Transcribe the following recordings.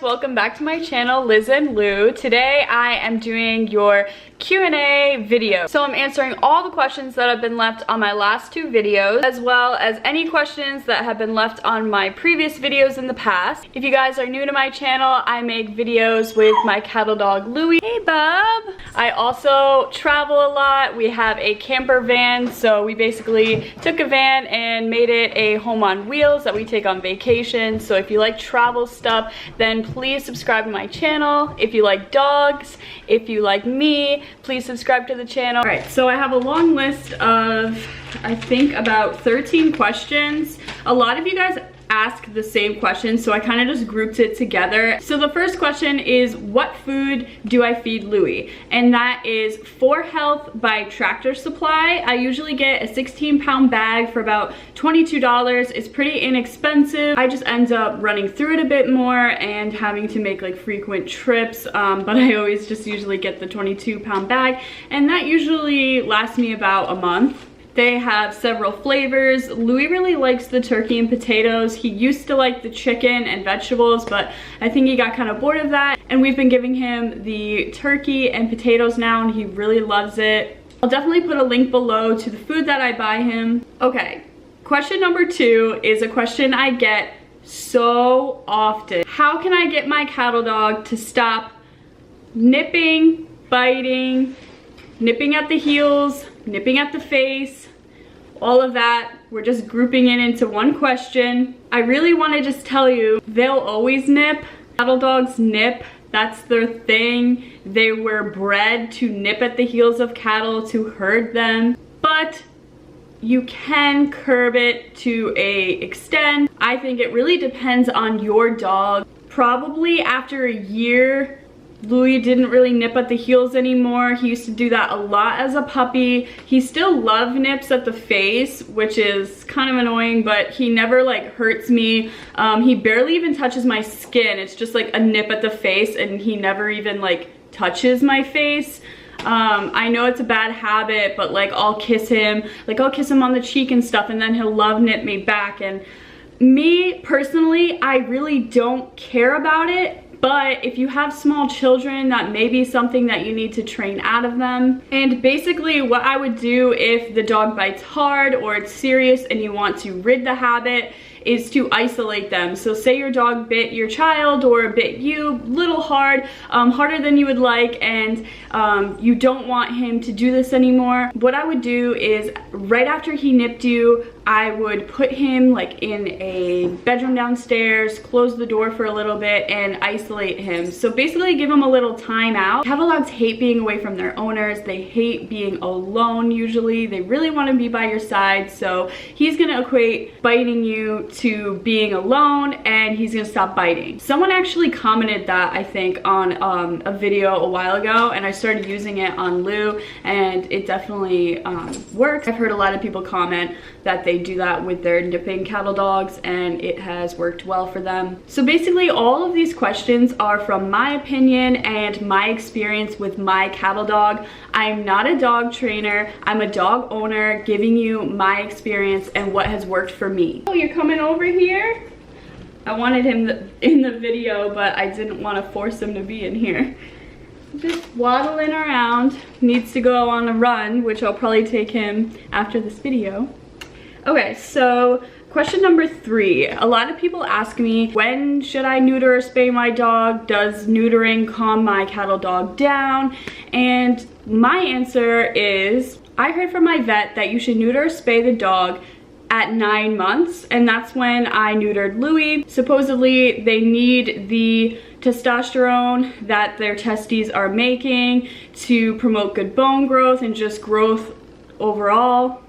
welcome back to my channel, Liz and Lou. Today I am doing your Q&A video. So I'm answering all the questions that have been left on my last two videos, as well as any questions that have been left on my previous videos in the past. If you guys are new to my channel, I make videos with my cattle dog Louie. Hey bub! I also travel a lot. We have a camper van, so we basically took a van and made it a home on wheels that we take on vacation. So if you like travel stuff, then please subscribe to my channel. If you like dogs, if you like me, please subscribe to the channel. All right, so I have a long list of, I think, about 13 questions. A lot of you guys ask the same question, so I kind of just grouped it together. So the first question is, what food do I feed Louie? And that is 4Health by Tractor Supply. I usually get a 16-pound bag for about $22. It's pretty inexpensive. I just end up running through it a bit more and having to make like frequent trips, but I always just usually get the 22-pound bag, and that usually lasts me about a month. They have several flavors. Louie really likes the turkey and potatoes. He used to like the chicken and vegetables, but I think he got kind of bored of that. And we've been giving him the turkey and potatoes now, and he really loves it. I'll definitely put a link below to the food that I buy him. Okay, question number 2 is a question I get so often. How can I get my cattle dog to stop nipping, biting, nipping at the heels, nipping at the face, all of that? We're just grouping it into one question. I really want to just tell you, they'll always nip. Cattle dogs nip. That's their thing. They were bred to nip at the heels of cattle, to herd them. But you can curb it to an extent. I think it really depends on your dog. Probably after a year, Louie didn't really nip at the heels anymore. He used to do that a lot as a puppy. He still love nips at the face, which is kind of annoying, but he never like hurts me. He barely even touches my skin. It's just like a nip at the face, and he never even like touches my face. I know it's a bad habit, but like I'll kiss him on the cheek and stuff, and then he'll love nip me back. And me personally, I really don't care about it. But if you have small children, that may be something that you need to train out of them. And basically what I would do if the dog bites hard or it's serious and you want to rid the habit is to isolate them. So say your dog bit your child or bit you a little hard, harder than you would like, and you don't want him to do this anymore. What I would do is right after he nipped you, I would put him like in a bedroom downstairs, close the door for a little bit, and isolate him. So basically give him a little time out. Cattle dogs hate being away from their owners. They hate being alone usually. They really want to be by your side. So he's gonna equate biting you to being alone, and he's gonna stop biting. Someone actually commented that, I think, on a video a while ago, and I started using it on Lou, and it definitely works. I've heard a lot of people comment that they do that with their nipping cattle dogs, and it has worked well for them. So basically all of these questions are from my opinion and my experience with my cattle dog. I'm not a dog trainer. I'm a dog owner giving you my experience and what has worked for me. Oh, you're coming over here? I wanted him in the video, but I didn't want to force him to be in here. Just waddling around. Needs to go on a run, which I'll probably take him after this video. Okay, so question number 3. A lot of people ask me, when should I neuter or spay my dog? Does neutering calm my cattle dog down? And my answer is, I heard from my vet that you should neuter or spay the dog at 9 months, and that's when I neutered Louie. Supposedly they need the testosterone that their testes are making to promote good bone growth and just growth overall.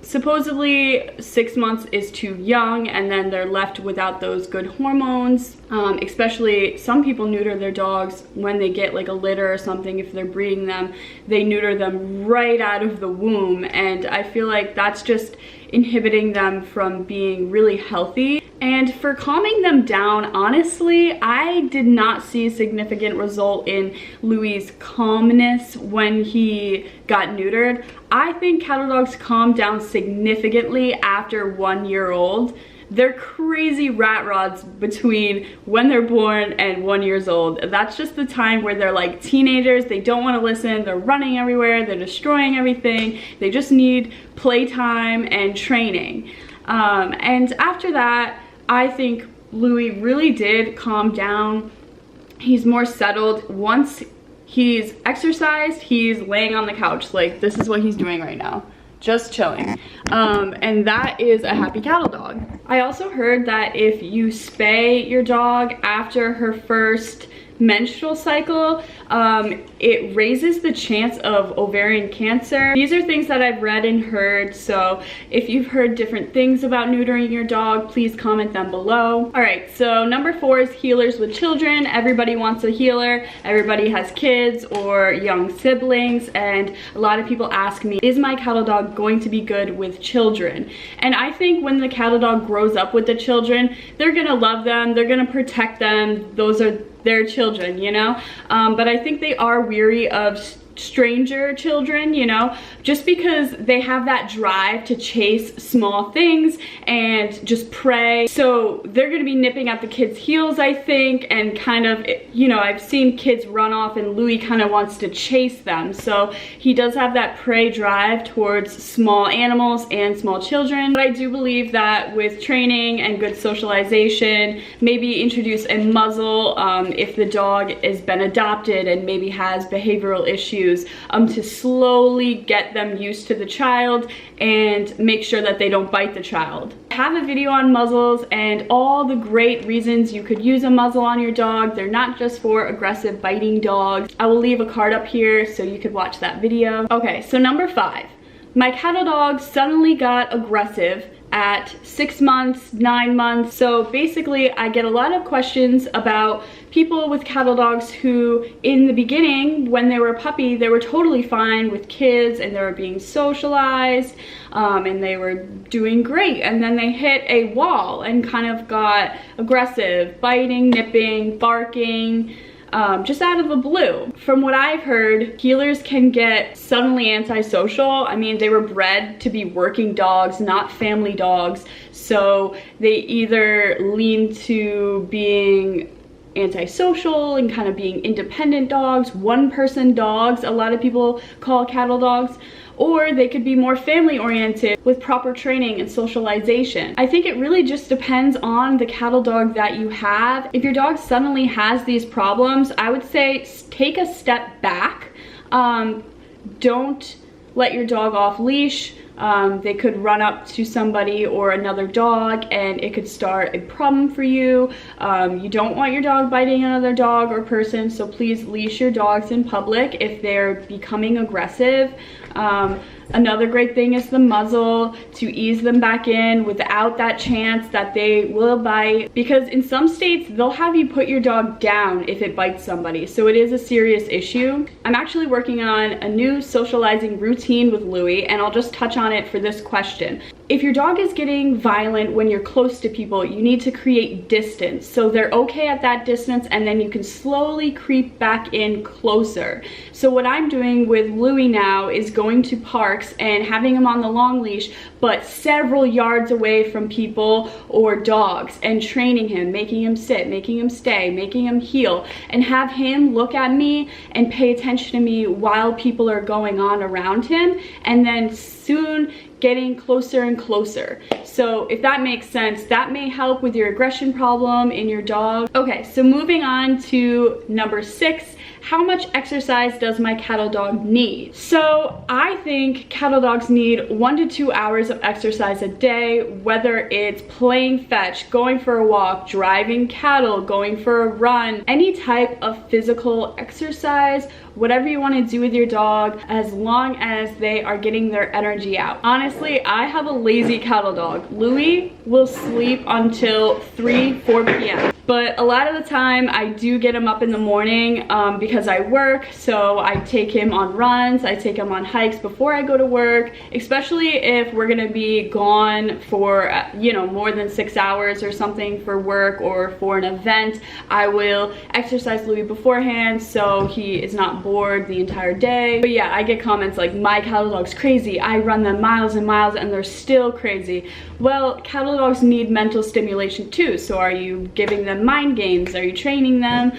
Supposedly 6 months is too young, and then they're left without those good hormones. Especially some people neuter their dogs when they get like a litter or something. If they're breeding them, they neuter them right out of the womb, and I feel like that's just inhibiting them from being really healthy. And for calming them down, honestly, I did not see a significant result in Louie's calmness when he got neutered. I think cattle dogs calm down significantly after 1 year old. they're crazy rat rods between when they're born and 1 year old. That's just the time where they're like teenagers. They don't want to listen. They're running everywhere. They're destroying everything. They just need playtime and training. And after that, I think Louis really did calm down. He's more settled. Once he's exercised, he's laying on the couch. Like, this is what he's doing right now, just chilling. And that is a happy cattle dog. I also heard that if you spay your dog after her first menstrual cycle, it raises the chance of ovarian cancer. These are things that I've read and heard, so if you've heard different things about neutering your dog, please comment them below. All right, so number 4 is healers with children. Everybody wants a healer. Everybody has kids or young siblings, and a lot of people ask me, is my cattle dog going to be good with children? And I think when the cattle dog grows up with the children, they're gonna love them, they're gonna protect them. Those are their children, you know? But I think they are weary of stranger children, you know, just because they have that drive to chase small things and just prey. So they're gonna be nipping at the kids' heels, I think, and kind of, you know, I've seen kids run off and Louis kind of wants to chase them. So he does have that prey drive towards small animals and small children. But I do believe that with training and good socialization, maybe introduce a muzzle if the dog has been adopted and maybe has behavioral issues, to slowly get them used to the child and make sure that they don't bite the child. I have a video on muzzles and all the great reasons you could use a muzzle on your dog. They're not just for aggressive biting dogs. I will leave a card up here so you could watch that video. Okay, so number 5. My cattle dog suddenly got aggressive at 6 months, 9 months. So basically I get a lot of questions about people with cattle dogs who in the beginning, when they were a puppy, they were totally fine with kids and they were being socialized and they were doing great. And then they hit a wall and kind of got aggressive, biting, nipping, barking, just out of the blue. From what I've heard, healers can get suddenly antisocial. I mean, they were bred to be working dogs, not family dogs. So they either lean to being antisocial and kind of being independent dogs, one-person dogs, a lot of people call cattle dogs, or they could be more family oriented with proper training and socialization. I think it really just depends on the cattle dog that you have. If your dog suddenly has these problems, I would say take a step back. Don't let your dog off leash. They could run up to somebody or another dog and it could start a problem for you. You don't want your dog biting another dog or person, so please leash your dogs in public if they're becoming aggressive. Another great thing is the muzzle, to ease them back in without that chance that they will bite, because in some states they'll have you put your dog down if it bites somebody, so it is a serious issue. I'm actually working on a new socializing routine with Louis, and I'll just touch on it for this question. If your dog is getting violent when you're close to people, you need to create distance. So they're okay at that distance and then you can slowly creep back in closer. So what I'm doing with Louis now is going to parks and having him on the long leash, but several yards away from people or dogs, and training him, making him sit, making him stay, making him heel, and have him look at me and pay attention to me while people are going on around him, and then soon getting closer and closer. So if that makes sense, that may help with your aggression problem in your dog. Okay, so moving on to number 6, how much exercise does my cattle dog need? So I think cattle dogs need 1 to 2 hours of exercise a day, whether it's playing fetch, going for a walk, driving cattle, going for a run, any type of physical exercise, whatever you want to do with your dog, as long as they are getting their energy out. Honestly, I have a lazy cattle dog. Louis will sleep until 3-4 p.m. But a lot of the time I do get him up in the morning because I work, so I take him on runs, I take him on hikes before I go to work, especially if we're gonna be gone for you know, more than 6 hours or something for work or for an event. I will exercise Louis beforehand so he is not not bored the entire day. But yeah, I get comments like, my cattle dog's crazy. I run them miles and miles and they're still crazy. Well, cattle dogs need mental stimulation too. So are you giving them mind games? Are you training them?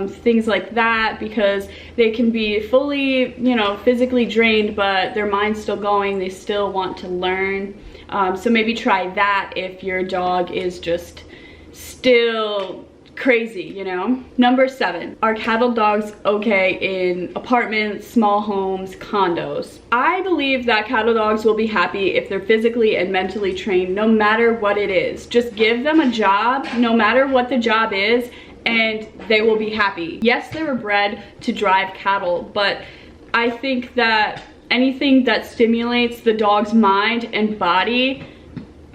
Things like that, because they can be fully, you know, physically drained, but their mind's still going. They still want to learn. So maybe try that if your dog is just still crazy, you know. Number 7, are cattle dogs okay in apartments, small homes, condos? I believe that cattle dogs will be happy if they're physically and mentally trained, no matter what it is. Just give them a job, no matter what the job is, and they will be happy. Yes, they were bred to drive cattle, but I think that anything that stimulates the dog's mind and body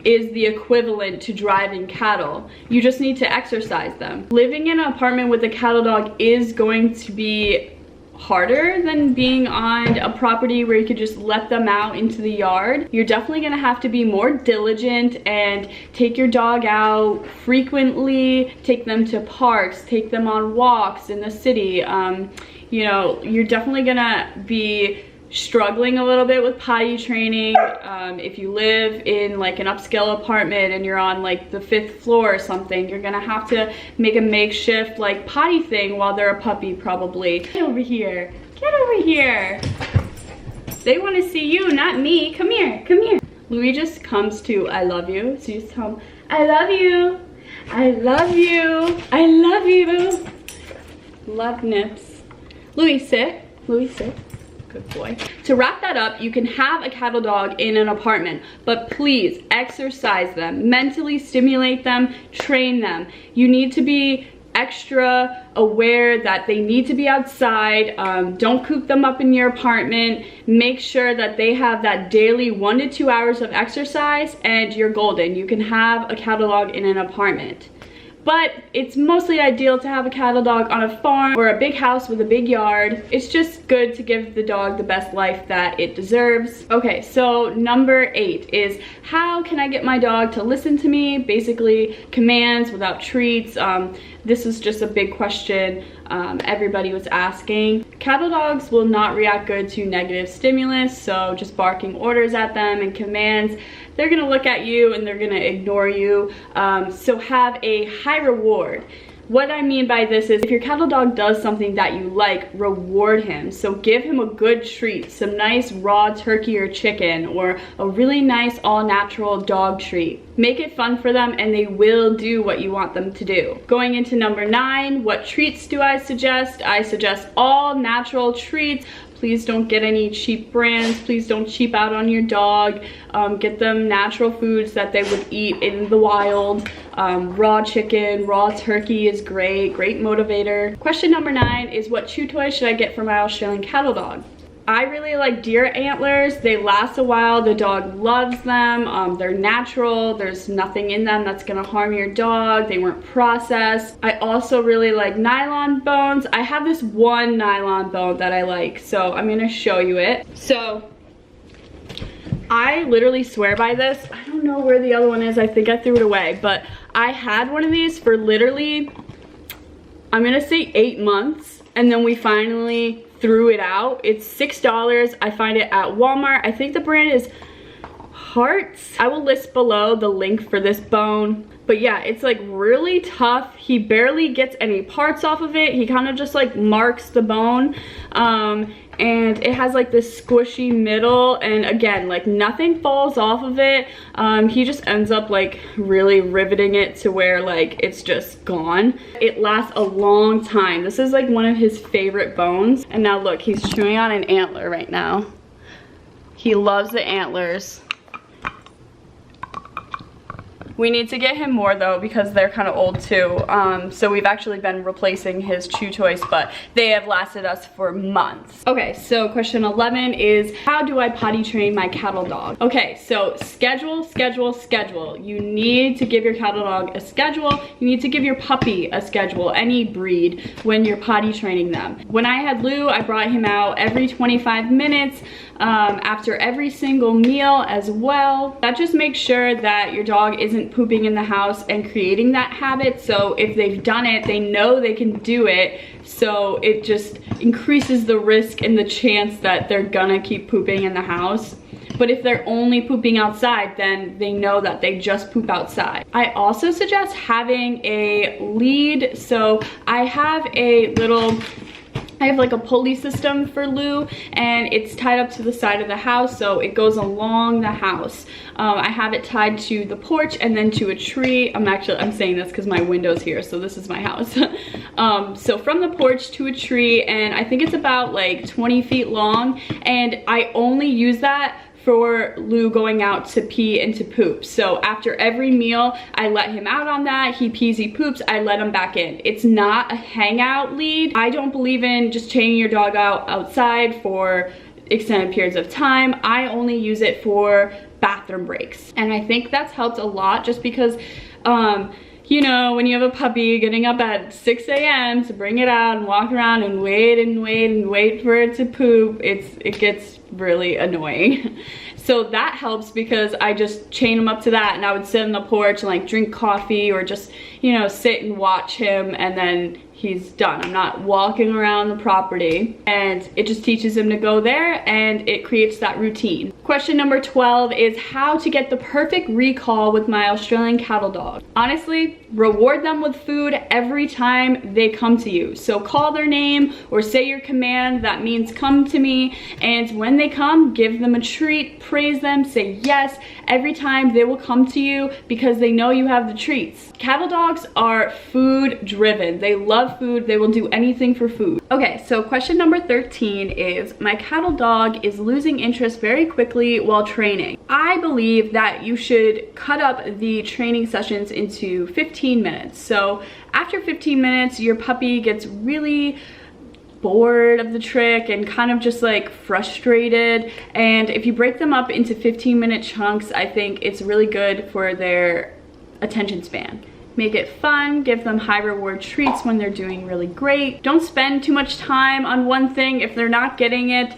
is the equivalent to driving cattle. You just need to exercise them. Living in an apartment with a cattle dog is going to be harder than being on a property where you could just let them out into the yard. You're definitely gonna have to be more diligent and take your dog out frequently, take them to parks, take them on walks in the city. You know, you're definitely gonna be struggling a little bit with potty training. If you live in like an upscale apartment and you're on like the 5th floor or something, you're gonna have to make a makeshift like potty thing while they're a puppy probably. Get over here, get over here. They wanna see you, not me. Come here, come here. Louis just comes to I love you, so you just tell him, I love you, I love you, I love you. Love nips. Louis, sit, Louis, sit. Good boy. To wrap that up, you can have a cattle dog in an apartment, but please exercise them, mentally stimulate them, train them. You need to be extra aware that they need to be outside. Don't coop them up in your apartment. Make sure that they have that daily 1 to 2 hours of exercise, and you're golden. You can have a cattle dog in an apartment. But it's mostly ideal to have a cattle dog on a farm or a big house with a big yard. It's just good to give the dog the best life that it deserves. Okay, so number 8 is, how can I get my dog to listen to me? Basically, commands without treats. This is just a big question everybody was asking. Cattle dogs will not react good to negative stimulus, so just barking orders at them and commands, they're gonna look at you and they're gonna ignore you. So have a high reward. What I mean by this is, if your cattle dog does something that you like, reward him. So give him a good treat, some nice raw turkey or chicken, or a really nice all-natural dog treat. Make it fun for them and they will do what you want them to do. Going into number 9, what treats do I suggest? I suggest all natural treats. Please don't get any cheap brands. Please don't cheap out on your dog. Get them natural foods that they would eat in the wild. Raw chicken, raw turkey is great, great motivator. Question number 9 is, what chew toy should I get for my Australian cattle dog? I really like deer antlers. They last a while. The dog loves them. They're natural. There's nothing in them that's gonna harm your dog. They weren't processed. I also really like nylon bones. I have this one nylon bone that I like, so I'm gonna show you it. So I literally swear by this. I don't know where the other one is. I think I threw it away, but I had one of these for literally, I'm gonna say 8 months, and then we finally threw it out. It's $6. I find it at Walmart. I think the brand is Hearts. I will list below the link for this bone. But yeah, it's like really tough. He barely gets any parts off of it. He kind of just like marks the bone. And it has like this squishy middle, and again, like nothing falls off of it. He just ends up like really riveting it to where like it's just gone. It lasts a long time. This is like one of his favorite bones. And now look, he's chewing on an antler right now. He loves the antlers. We need to get him more though, because they're kind of old too. So we've actually been replacing his chew toys, but they have lasted us for months. Okay, so question 11 is, how do I potty train my cattle dog? Okay, so schedule, schedule, schedule. You need to give your cattle dog a schedule. You need to give your puppy a schedule, any breed, when you're potty training them. When I had Lou, I brought him out every 25 minutes after every single meal as well. That just makes sure that your dog isn't pooping in the house and creating that habit. So if they've done it, they know they can do it. So it just increases the risk and the chance that they're gonna keep pooping in the house. But if they're only pooping outside, then they know that they just poop outside. I also suggest having a lead. So I have like a pulley system for Lou, and it's tied up to the side of the house, so it goes along the house. I have it tied to the porch and then to a tree. I'm saying this because my window's here, so this is my house. So from the porch to a tree, and I think it's about like 20 feet long, and I only use that for Lou going out to pee and to poop. So after every meal, I let him out on that. He pees, he poops, I let him back in. It's not a hangout lead. I don't believe in just chaining your dog out outside for extended periods of time. I only use it for bathroom breaks. And I think that's helped a lot, just because you know, when you have a puppy, getting up at 6 a.m. to bring it out and walk around and wait for it to poop, it gets really annoying. So that helps, because I just chain him up to that, and I would sit on the porch and like drink coffee, or just, you know, sit and watch him, and then he's done. I'm not walking around the property, and it just teaches him to go there, and it creates that routine. Question number 12 is how to get the perfect recall with my Australian cattle dog. Honestly, reward them with food every time they come to you. So call their name or say your command that means come to me, and when they come, give them a treat, praise them, say yes. Every time they will come to you because they know you have the treats. Cattle dogs are food driven. They love food. They will do anything for food. Okay, so question number 13 is, my cattle dog is losing interest very quickly while training. I believe that you should cut up the training sessions into 15 minutes. So after 15 minutes, your puppy gets really bored of the trick and kind of just like frustrated, and if you break them up into 15-minute chunks, I think it's really good for their attention span. Make it fun, give them high reward treats when they're doing really great. Don't spend too much time on one thing. If they're not getting it,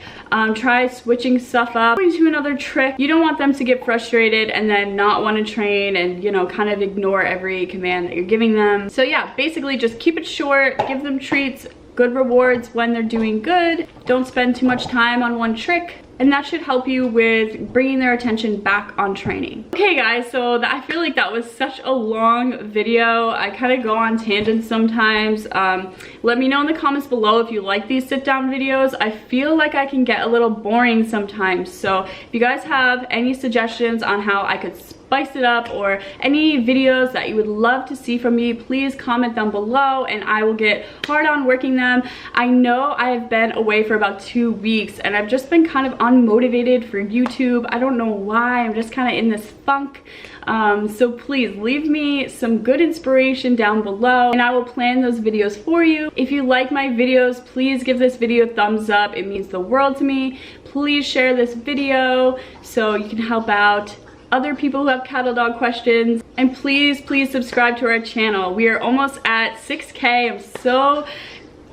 try switching stuff up, going to another trick. You don't want them to get frustrated and then not want to train and, you know, kind of ignore every command that you're giving them. So yeah, basically just keep it short, give them treats, good rewards when they're doing good. Don't spend too much time on one trick, and that should help you with bringing their attention back on training. Okay guys, so I feel like that was such a long video. I kind of go on tangents sometimes. Let me know in the comments below if you like these sit down videos. I feel like I can get a little boring sometimes, so if you guys have any suggestions on how I could spice it up, or any videos that you would love to see from me, please comment them below and I will get hard on working them. I know I've been away for about 2 weeks and I've just been kind of unmotivated for YouTube. I don't know why, I'm just kind of in this funk. So please leave me some good inspiration down below and I will plan those videos for you. If you like my videos, please give this video a thumbs up. It means the world to me. Please share this video so you can help out other people who have cattle dog questions, and please subscribe to our channel. We are almost at 6K.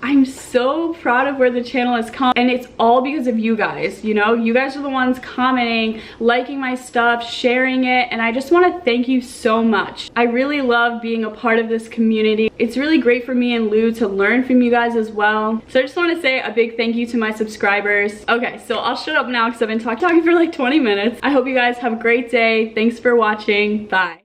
I'm so proud of where the channel has come, and it's all because of you guys. You know, you guys are the ones commenting, liking my stuff, sharing it, and I just want to thank you so much. I really love being a part of this community. It's really great for me and Lou to learn from you guys as well. So I just want to say a big thank you to my subscribers. Okay, so I'll shut up now because I've been talking for like 20 minutes. I hope you guys have a great day. Thanks for watching. Bye.